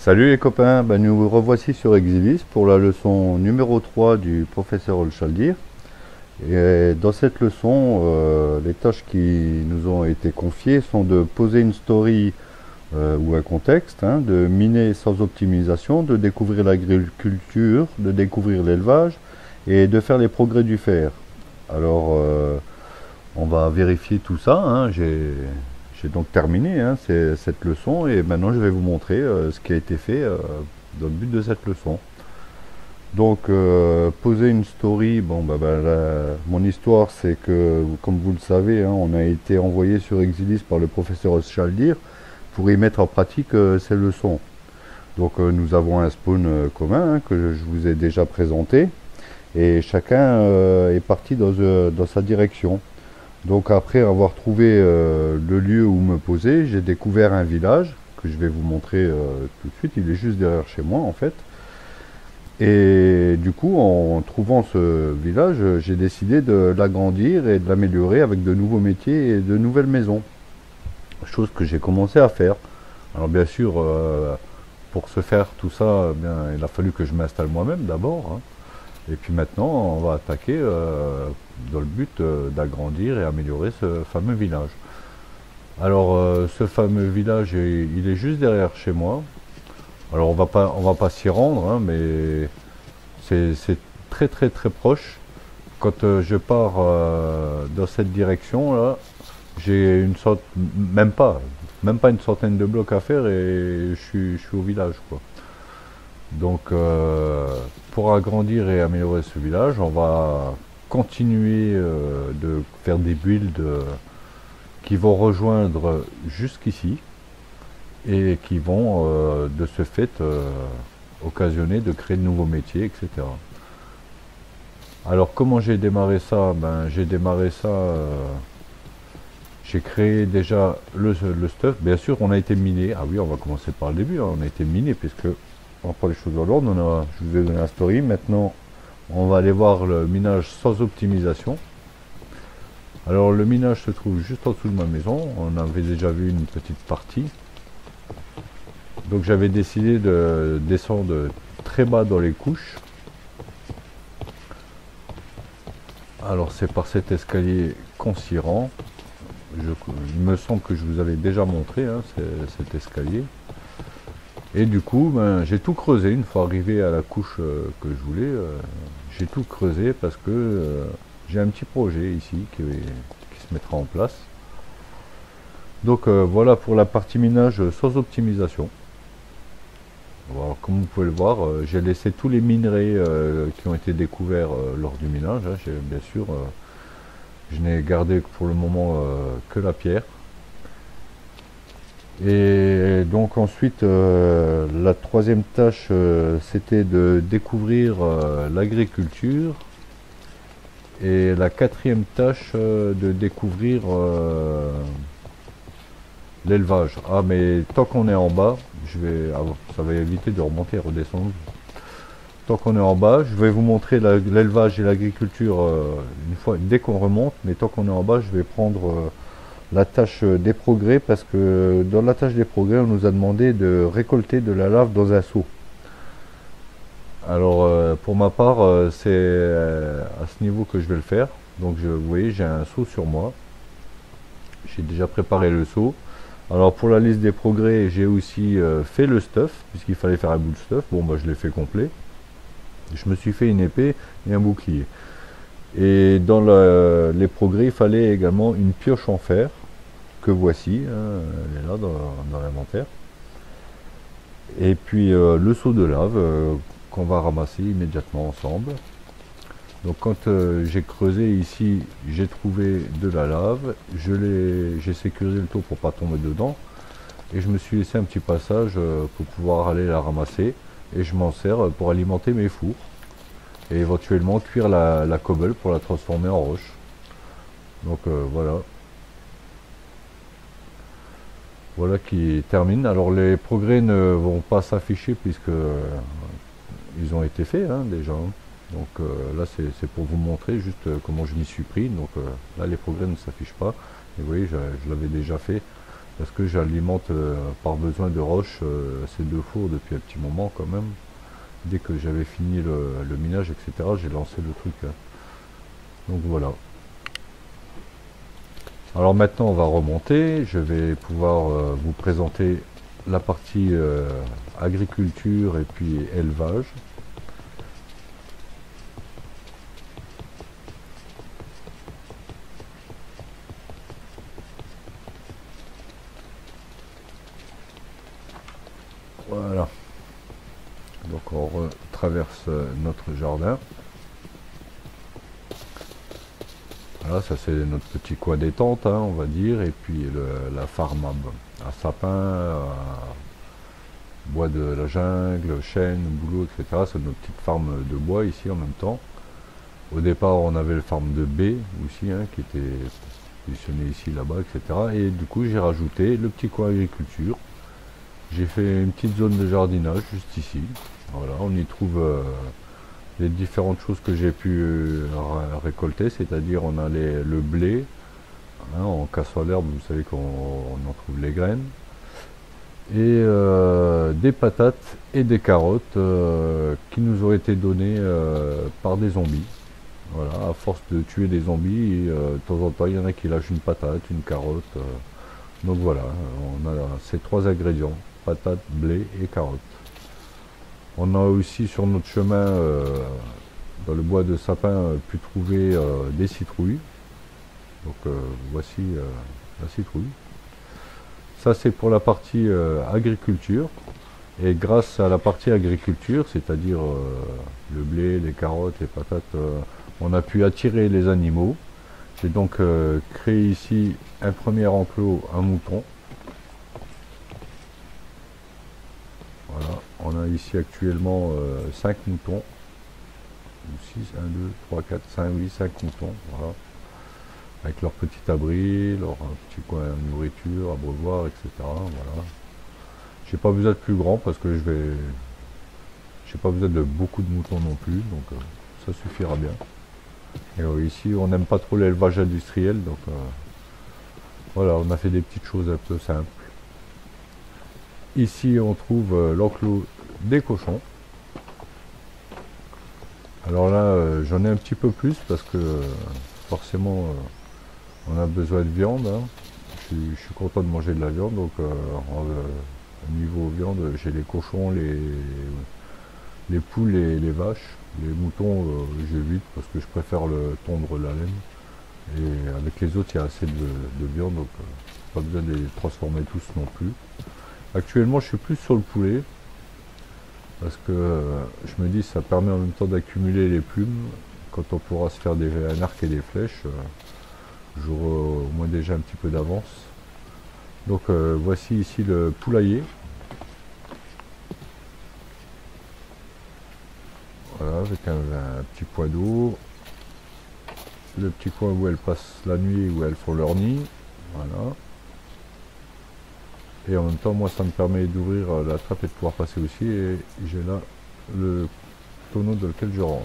Salut les copains, nous revoici sur Exilis pour la leçon numéro 3 du professeur Olchaldir. Et dans cette leçon, les tâches qui nous ont été confiées sont de poser une story ou un contexte, hein, de miner sans optimisation, de découvrir l'agriculture, de découvrir l'élevage et de faire les progrès du fer. Alors, on va vérifier tout ça, hein. J'ai donc terminé, hein, cette leçon et maintenant je vais vous montrer ce qui a été fait dans le but de cette leçon. Donc poser une story, mon histoire c'est que comme vous le savez, hein, on a été envoyé sur Exilis par le professeur Oschaldir pour y mettre en pratique ces leçons. Donc nous avons un spawn commun, hein, que je vous ai déjà présenté et chacun est parti dans sa direction. Donc après avoir trouvé le lieu où me poser, j'ai découvert un village que je vais vous montrer tout de suite. Il est juste derrière chez moi en fait. Et du coup, en trouvant ce village, j'ai décidé de l'agrandir et de l'améliorer avec de nouveaux métiers et de nouvelles maisons. Chose que j'ai commencé à faire. Alors bien sûr, pour se faire tout ça, il a fallu que je m'installe moi-même d'abord, hein. Et puis maintenant, on va attaquer dans le but d'agrandir et améliorer ce fameux village. Alors, ce fameux village, il est juste derrière chez moi. Alors, on va pas s'y rendre, hein, mais c'est très très très proche. Quand je pars dans cette direction là, j'ai même pas une centaine de blocs à faire et je suis au village, quoi. Donc, pour agrandir et améliorer ce village, on va continuer de faire des builds qui vont rejoindre jusqu'ici et qui vont de ce fait occasionner de créer de nouveaux métiers, etc. Alors comment j'ai démarré ça? J'ai démarré ça, j'ai créé déjà le stuff. Bien sûr, on a été miné. Ah oui, on va commencer par le début, hein. On a été miné puisque on prend les choses dans l'ordre. Je vous ai donné la story. Maintenant, on va aller voir le minage sans optimisation. Alors, le minage se trouve juste en dessous de ma maison. On avait déjà vu une petite partie. Donc, j'avais décidé de descendre très bas dans les couches. Alors, c'est par cet escalier qu'on s'y rend. Il me semble que je vous avais déjà montré, hein, cet escalier. Et du coup, j'ai tout creusé une fois arrivé à la couche que je voulais. J'ai tout creusé parce que j'ai un petit projet ici qui se mettra en place. Donc voilà pour la partie minage sans optimisation. Alors, comme vous pouvez le voir, j'ai laissé tous les minerais qui ont été découverts lors du minage, hein. Bien sûr, je n'ai gardé pour le moment que la pierre. Et donc ensuite, la troisième tâche, c'était de découvrir l'agriculture. Et la quatrième tâche, de découvrir l'élevage. Ah, mais tant qu'on est en bas, ça va éviter de remonter et redescendre. Tant qu'on est en bas, je vais vous montrer l'élevage et l'agriculture dès qu'on remonte. Mais tant qu'on est en bas, je vais prendre la tâche des progrès parce que dans la tâche des progrès on nous a demandé de récolter de la lave dans un seau. Alors pour ma part c'est à ce niveau que je vais le faire. Donc vous voyez, j'ai un seau sur moi, j'ai déjà préparé le seau. Alors pour la liste des progrès, j'ai aussi fait le stuff puisqu'il fallait faire un bout de stuff. Bon, je l'ai fait complet. Je me suis fait une épée et un bouclier. Et dans les progrès, il fallait également une pioche en fer que voici, hein, elle est là dans l'inventaire. Et puis le seau de lave qu'on va ramasser immédiatement ensemble. Donc quand j'ai creusé ici, j'ai trouvé de la lave, j'ai sécurisé le tour pour pas tomber dedans, et je me suis laissé un petit passage pour pouvoir aller la ramasser, et je m'en sers pour alimenter mes fours, et éventuellement cuire la cobble pour la transformer en roche. Donc voilà. Voilà qui termine. Alors les progrès ne vont pas s'afficher puisque ils ont été faits, hein, déjà. Donc là c'est pour vous montrer juste comment je m'y suis pris. Donc là les progrès ne s'affichent pas. Et vous voyez, je l'avais déjà fait parce que j'alimente par besoin de roche ces deux fours depuis un petit moment quand même. Dès que j'avais fini le minage, etc., j'ai lancé le truc. Hein. Donc voilà. Alors maintenant, on va remonter. Je vais pouvoir vous présenter la partie agriculture et puis élevage. Voilà. Donc on traverse notre jardin. Voilà, ça c'est notre petit coin détente, hein, on va dire, et puis la farm à sapin, à bois de la jungle, chêne, bouleau, etc. C'est notre petite farm de bois ici en même temps. Au départ, on avait le farm de baies aussi, hein, qui était positionné ici, là-bas, etc. Et du coup, j'ai rajouté le petit coin agriculture. J'ai fait une petite zone de jardinage juste ici. Voilà, on y trouve les différentes choses que j'ai pu récolter, c'est-à-dire on a le blé, hein, en cassant l'herbe, vous savez qu'on en trouve les graines, et des patates et des carottes qui nous ont été données par des zombies. Voilà, à force de tuer des zombies, de temps en temps il y en a qui lâchent une patate, une carotte. Donc voilà, on a ces trois ingrédients, patates, blé et carottes. On a aussi sur notre chemin, dans le bois de sapin, pu trouver des citrouilles. Donc voici la citrouille. Ça c'est pour la partie agriculture. Et grâce à la partie agriculture, c'est-à-dire le blé, les carottes, les patates, on a pu attirer les animaux. J'ai donc créé ici un premier enclos, un mouton. Voilà, on a ici actuellement 5 moutons. 6, 1, 2, 3, 4, 5, oui, 5 moutons. Voilà. Avec leur petit abri, leur petit coin de nourriture, abreuvoir, etc. Voilà. J'ai pas besoin de plus grand parce que j'ai pas besoin de beaucoup de moutons non plus, donc ça suffira bien. Et ici, on n'aime pas trop l'élevage industriel, donc voilà, on a fait des petites choses un peu simples. Ici, on trouve l'enclos des cochons. Alors là, j'en ai un petit peu plus parce que forcément, on a besoin de viande. Hein. Je suis content de manger de la viande, donc au niveau viande, j'ai les cochons, les poules et les vaches. Les moutons, j'évite parce que je préfère tondre la laine. Et avec les autres, il y a assez de viande, donc pas besoin de les transformer tous non plus. Actuellement, je suis plus sur le poulet parce que je me dis ça permet en même temps d'accumuler les plumes. Quand on pourra se faire un arc et des flèches, j'aurai au moins déjà un petit peu d'avance. Donc voici ici le poulailler. Voilà, avec un petit point d'eau. Le petit coin où elles passent la nuit, où elles font leur nid. Voilà. Et en même temps, moi, ça me permet d'ouvrir la trappe et de pouvoir passer aussi. Et j'ai là le tonneau dans lequel je range.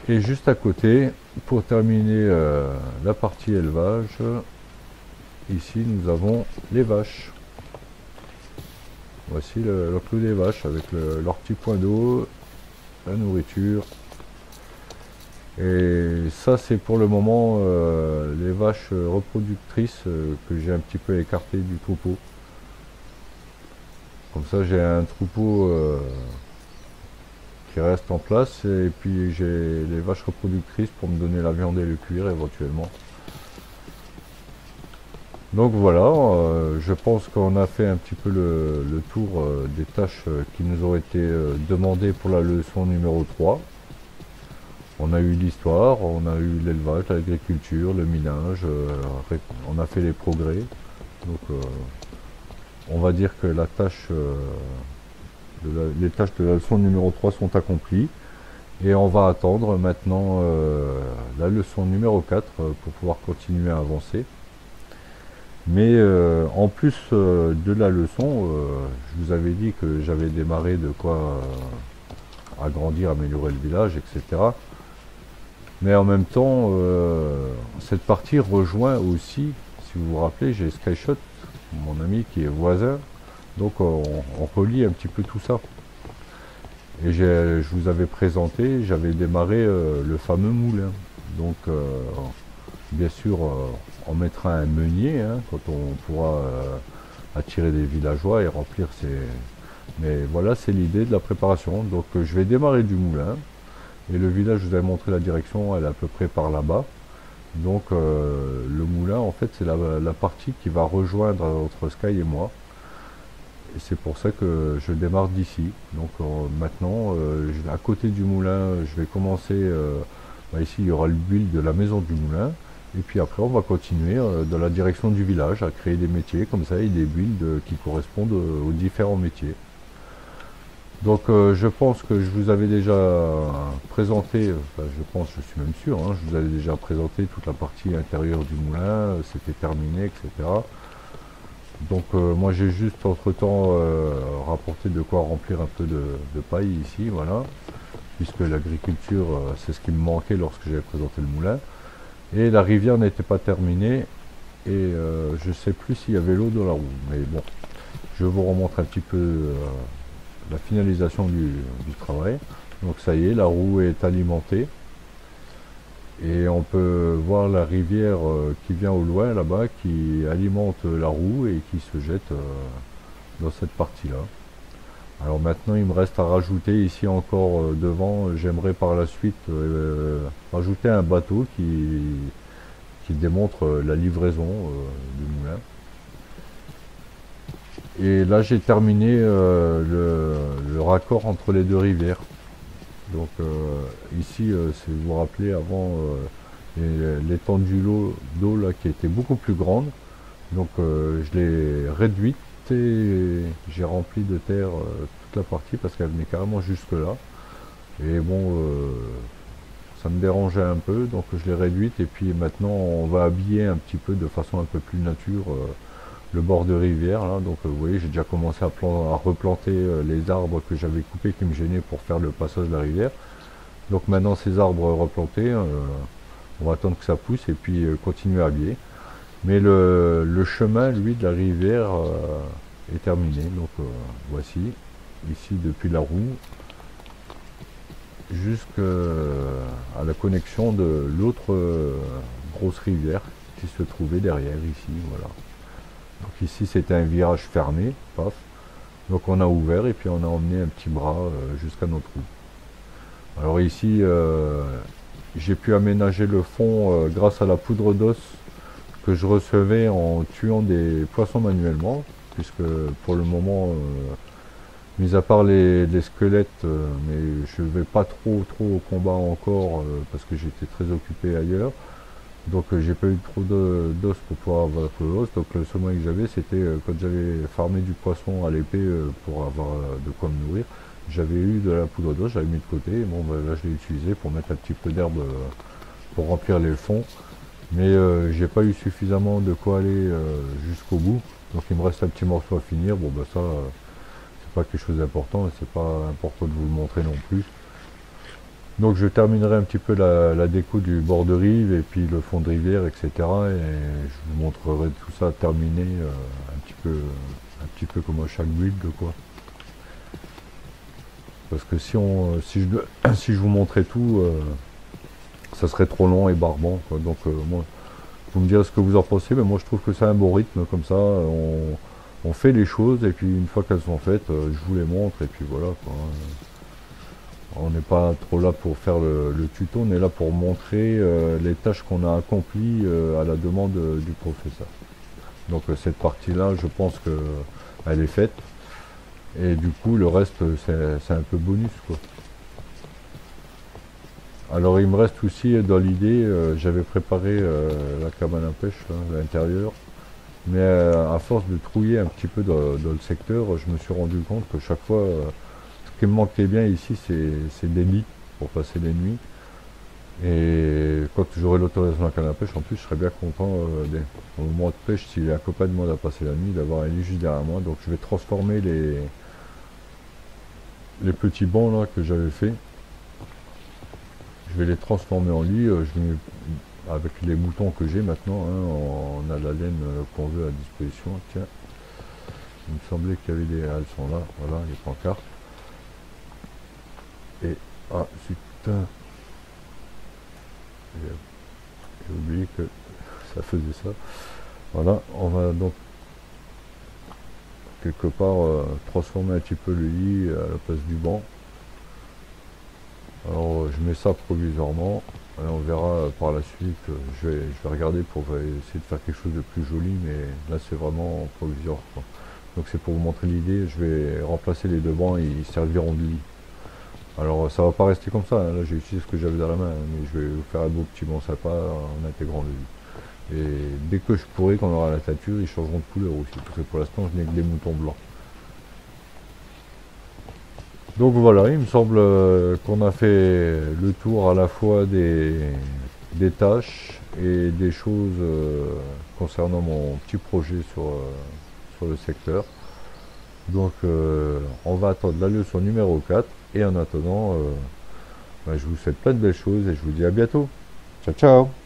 Et juste à côté, pour terminer la partie élevage, ici nous avons les vaches. Voici le clos des vaches avec leur petit point d'eau, la nourriture. Et ça c'est pour le moment les vaches reproductrices que j'ai un petit peu écartées du troupeau. Comme ça j'ai un troupeau qui reste en place et puis j'ai les vaches reproductrices pour me donner la viande et le cuir éventuellement. Donc voilà, je pense qu'on a fait un petit peu le tour des tâches qui nous ont été demandées pour la leçon numéro 3. On a eu l'histoire, on a eu l'élevage, l'agriculture, le minage, on a fait les progrès. Donc on va dire que la tâche, les tâches de la leçon numéro 3 sont accomplies. Et on va attendre maintenant la leçon numéro 4 pour pouvoir continuer à avancer. Mais en plus de la leçon, je vous avais dit que j'avais démarré de quoi agrandir, améliorer le village, etc. Mais en même temps, cette partie rejoint aussi, si vous vous rappelez, j'ai Skyshot, mon ami qui est voisin, donc on relie un petit peu tout ça. Et je vous avais présenté, j'avais démarré le fameux moulin. Donc bien sûr, on mettra un meunier hein, quand on pourra attirer des villageois et remplir ces... Mais voilà, c'est l'idée de la préparation. Donc je vais démarrer du moulin. Et le village, je vous avais montré la direction, elle est à peu près par là-bas. Donc le moulin, en fait, c'est la partie qui va rejoindre entre Sky et moi. Et c'est pour ça que je démarre d'ici. Donc maintenant, à côté du moulin, je vais commencer... ici, il y aura le build de la maison du moulin. Et puis après, on va continuer dans la direction du village, à créer des métiers comme ça, et des builds qui correspondent aux différents métiers. Donc je pense que je vous avais déjà présenté, enfin, je pense, je suis même sûr, hein, je vous avais déjà présenté toute la partie intérieure du moulin, c'était terminé, etc. Donc moi j'ai juste entre temps rapporté de quoi remplir un peu de paille ici, voilà, puisque l'agriculture c'est ce qui me manquait lorsque j'avais présenté le moulin. Et la rivière n'était pas terminée et je ne sais plus s'il y avait l'eau dans la roue, mais bon, je vous remontre un petit peu la finalisation du travail. Donc ça y est, la roue est alimentée et on peut voir la rivière qui vient au loin là-bas, qui alimente la roue et qui se jette dans cette partie-là. Alors maintenant il me reste à rajouter ici encore devant, j'aimerais par la suite rajouter un bateau qui démontre la livraison du moulin. Et là j'ai terminé le raccord entre les deux rivières. Donc ici, si vous vous rappelez, avant l'étendue d'eau là qui était beaucoup plus grande, donc je l'ai réduite et j'ai rempli de terre toute la partie parce qu'elle venait carrément jusque là. Et bon, ça me dérangeait un peu, donc je l'ai réduite et puis maintenant on va habiller un petit peu de façon un peu plus nature le bord de rivière là. Donc vous voyez, j'ai déjà commencé à replanter les arbres que j'avais coupés qui me gênaient pour faire le passage de la rivière. Donc maintenant ces arbres replantés, on va attendre que ça pousse et puis continuer à habiller. Mais le chemin, lui, de la rivière est terminé. Donc voici, ici depuis la roue, jusqu'à la connexion de l'autre grosse rivière qui se trouvait derrière ici. Voilà. Donc ici c'était un virage fermé, paf. Donc on a ouvert et puis on a emmené un petit bras jusqu'à notre roue. Alors ici j'ai pu aménager le fond grâce à la poudre d'os que je recevais en tuant des poissons manuellement, puisque pour le moment, mis à part les squelettes, mais je ne vais pas trop au combat encore parce que j'étais très occupé ailleurs. Donc j'ai pas eu trop d'os pour pouvoir avoir l'os. Donc le seul moyen que j'avais, c'était quand j'avais farmé du poisson à l'épée pour avoir de quoi me nourrir. J'avais eu de la poudre d'os, j'avais mis de côté. Bon, bah, là je l'ai utilisé pour mettre un petit peu d'herbe pour remplir les fonds. Mais j'ai pas eu suffisamment de quoi aller jusqu'au bout. Donc il me reste un petit morceau à finir. Bon, bah ça, c'est pas quelque chose d'important et c'est pas important de vous le montrer non plus. Donc je terminerai un petit peu la déco du bord de rive et puis le fond de rivière, etc. Et je vous montrerai tout ça terminé un petit peu comme à chaque build, quoi. Parce que si je vous montrais tout, ça serait trop long et barbant, quoi. Donc moi, vous me direz ce que vous en pensez, mais moi je trouve que c'est un bon rythme comme ça. On fait les choses et puis une fois qu'elles sont faites, je vous les montre et puis voilà, quoi. On n'est pas trop là pour faire le tuto, on est là pour montrer les tâches qu'on a accomplies à la demande du professeur. Donc cette partie-là, je pense qu'elle est faite. Et du coup, le reste, c'est un peu bonus, quoi. Alors il me reste aussi dans l'idée, j'avais préparé la cabane à pêche, là, à l'intérieur. Mais à force de trouiller un petit peu dans le secteur, je me suis rendu compte que chaque fois... ce qui me manquait bien ici, c'est des lits pour passer les nuits. Et quand j'aurai l'autorisation de la canne à pêche, en plus, je serais bien content au moment de pêche, s'il y a un copain de moi à passer la nuit, d'avoir un lit juste derrière moi. Donc je vais transformer les petits bancs là que j'avais fait. je vais les transformer en lit. Avec les moutons que j'ai maintenant, hein, on a la laine qu'on veut à disposition. Tiens, il me semblait qu'il y avait des... Elles sont là, voilà, les pancartes. Et, ah, putain, j'ai oublié que ça faisait ça. Voilà, on va donc quelque part transformer un petit peu le lit à la place du banc. Alors je mets ça provisoirement, et on verra par la suite, je vais regarder pour essayer de faire quelque chose de plus joli, mais là c'est vraiment provisoire, quoi. Donc c'est pour vous montrer l'idée, je vais remplacer les deux bancs et ils serviront de lit. Alors ça va pas rester comme ça, hein. Là j'ai utilisé ce que j'avais dans la main, hein, mais je vais vous faire un beau petit banc sympa en intégrant le lit. Et dès que je pourrai, quand on aura la teinture, ils changeront de couleur aussi, parce que pour l'instant je n'ai que des moutons blancs. Donc voilà, il me semble qu'on a fait le tour à la fois des tâches et des choses concernant mon petit projet sur le secteur. Donc on va attendre la leçon numéro 4 et en attendant, je vous souhaite plein de belles choses et je vous dis à bientôt. Ciao ciao.